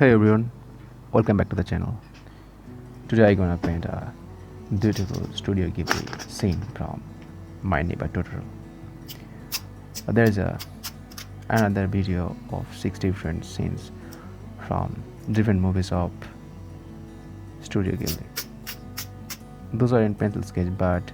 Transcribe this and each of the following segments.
Hey everyone, welcome back to the channel. Today I'm gonna paint a beautiful Studio Ghibli scene from My Neighbor Totoro. There's another video of 6 different scenes from different movies of Studio Ghibli. Those are in pencil sketch but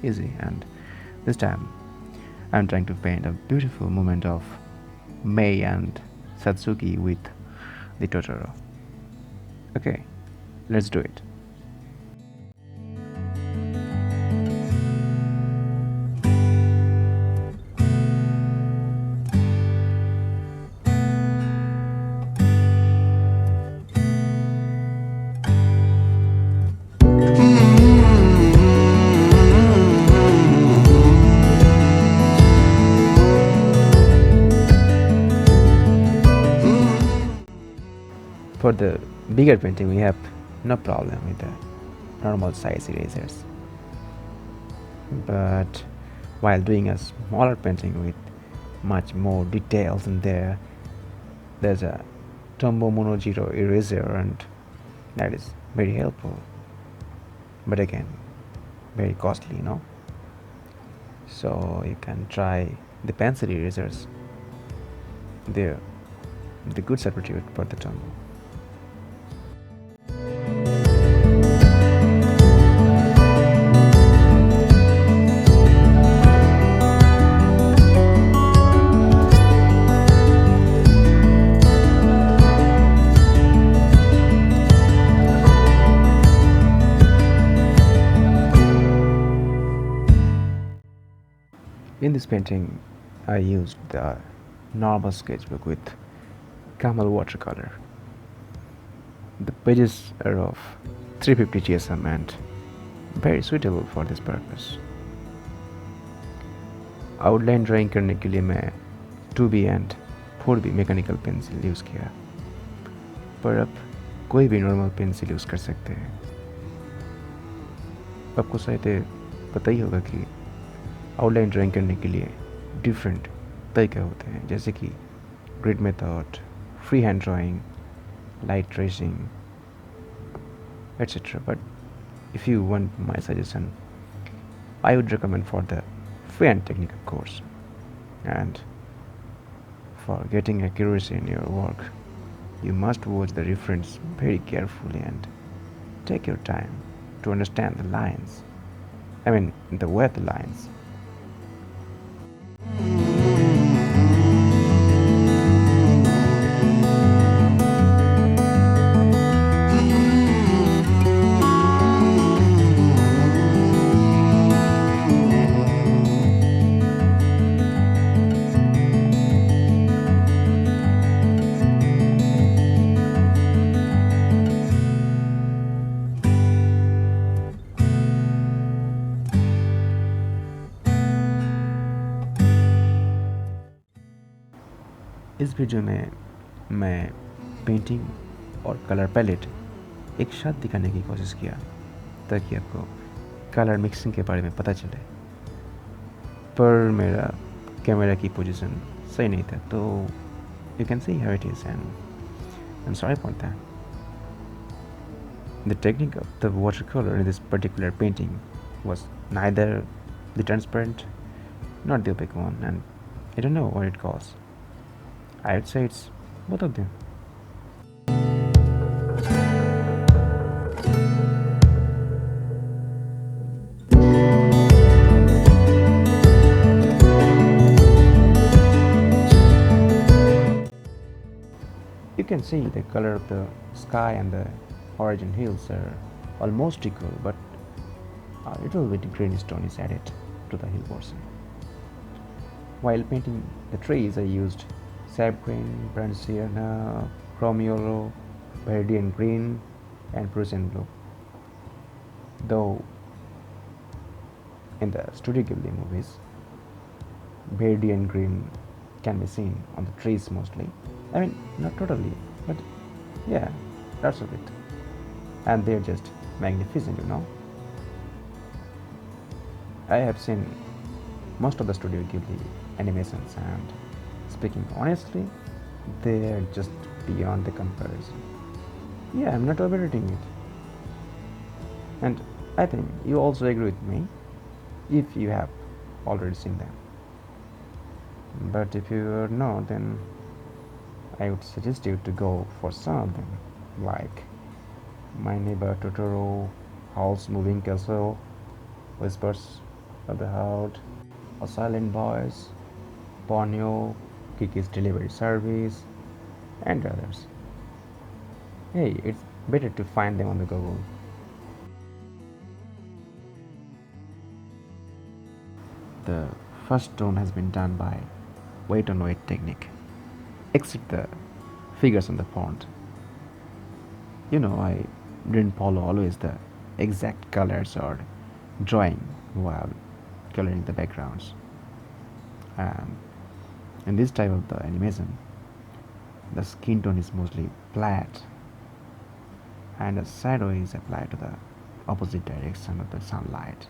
easy, and this time I'm trying to paint a beautiful moment of Mei and Satsuki with the Totoro. Okay, let's do it. For the bigger painting, we have no problem with the normal size erasers. But while doing a smaller painting with much more details in there, there's a Tombow Monojiro eraser, and that is very helpful. But again, very costly. So you can try the pencil erasers. They're the good substitute for the Tombow. In this painting, I used the normal sketchbook with camel watercolor. The pages are of 350 GSM and very suitable for this purpose. Outline drawing करने के लिए मैं 2B and 4B mechanical pencil use किया, पर अब कोई भी normal pencil use कर सकते हैं. आपको शायद पता ही होगा कि आउटलाइन ड्राइंग करने के लिए डिफरेंट तरीके होते हैं, जैसे कि grid method, free hand drawing, light tracing, etc. But if you want my suggestion, I would recommend for the free hand technical course. And for getting accuracy in your work, you must watch the reference very carefully and take your time to understand the lines. I mean, the wet lines. इस video में मैं painting और colour palette एक साथ दिखाने की कोशिश किया ताकि आपको कलर मिक्सिंग के बारे में पता चले, पर मेरा कैमरा की पोजीशन सही नहीं था, तो you can see how it is and I am sorry for that. The technique of the watercolor in this particular painting was neither the transparent nor the opaque one, and I don't know what it calls. I would say it's both of them. You can see the color of the sky and the horizon hills are almost equal, but a little bit greenish tone is added to the hill portion. While painting the trees, I used sap green, burnt sienna, chrome yellow, Viridian green, and Prussian blue. Though in the Studio Ghibli movies, Viridian green can be seen on the trees mostly. I mean, not totally, but yeah, lots of it. And they're just magnificent. I have seen most of the Studio Ghibli animations, and speaking honestly, they are just beyond the comparison. Yeah, I'm not overrating it. And I think you also agree with me if you have already seen them. But if you are not, then I would suggest you to go for some of them, like My Neighbor Totoro, Howl's Moving Castle, Whispers of the Heart, A Silent Voice, Ponyo, Kiki's Delivery Service, and others. Hey, it's better to find them on the Google. The first tone has been done by weight on weight technique, except the figures on the font. I didn't follow always the exact colors or drawing while coloring the backgrounds. And in this type of the animation, the skin tone is mostly flat and a shadow is applied to the opposite direction of the sunlight.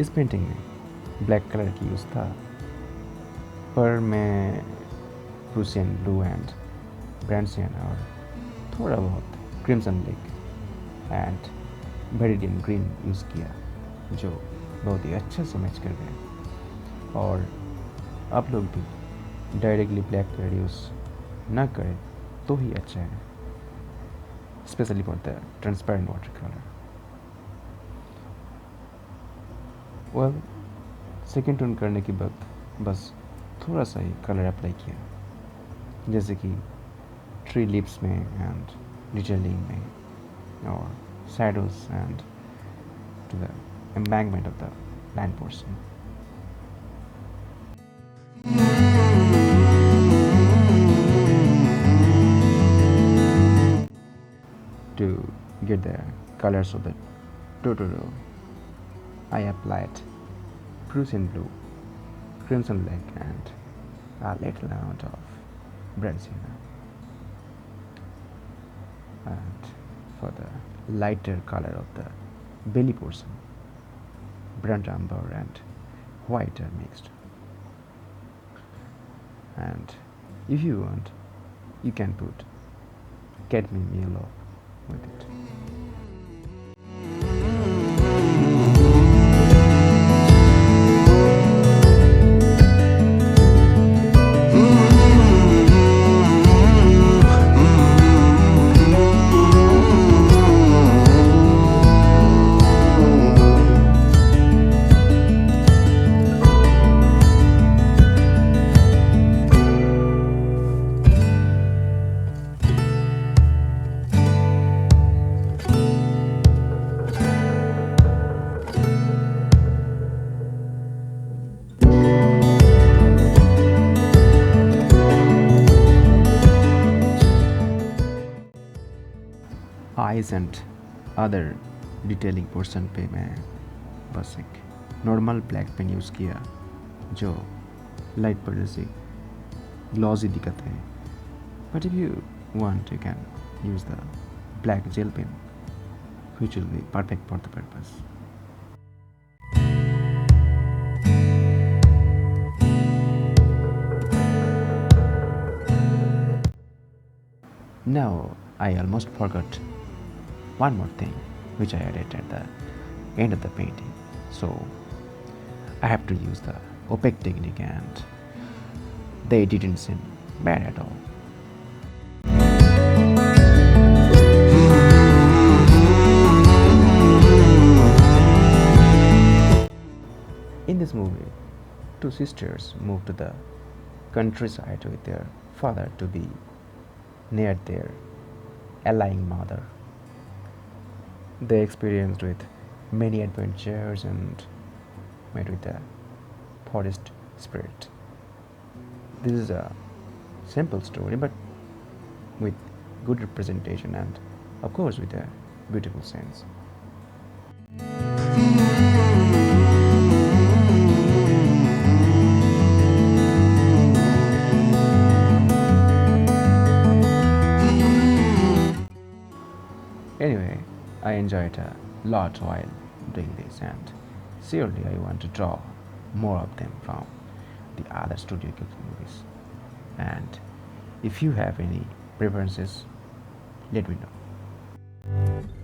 इस painting में black colour की use था, पर मैं Prussian blue and ब्रांसियन और थोड़ा बहुत crimson black and viridian green use किया, जो बहुत ही अच्छे से मैच कर गए। और आप लोग भी डायरेक्टली ब्लैक कलर यूज़ ना करें तो ही अच्छा है, specially for the transparent water colour. Well, second tone करने के बाद बस थोड़ा सा ही कलर अप्लाई किया, जैसे कि ट्री लिप्स में एंड डिटेलिंग में, और shadows and to the embankment of the land portion. To get the colors of the Totoro, I applied Prussian blue, crimson black, and a little amount of Brazilian. And for the lighter color of the belly portion, burnt umber and white are mixed. And if you want, you can put cadmium yellow with it. Eyes and other detailing portion पे मैं बस एक normal black pen use किया, जो light पर जैसे glossy दिखता है। But if you want you can use the black gel pen which will be perfect for the purpose. Now I almost forgot one more thing which I added at the end of the painting. So I have to use the opaque technique and they didn't seem bad at all. In this movie, two sisters move to the countryside with their father to be near their ailing mother. They experienced with many adventures and met with the forest spirit. This is a simple story, but with good representation and, of course, with a beautiful sense. Anyway, I enjoyed a lot while doing this, and surely I want to draw more of them from the other Studio Ghibli movies. And if you have any preferences, let me know.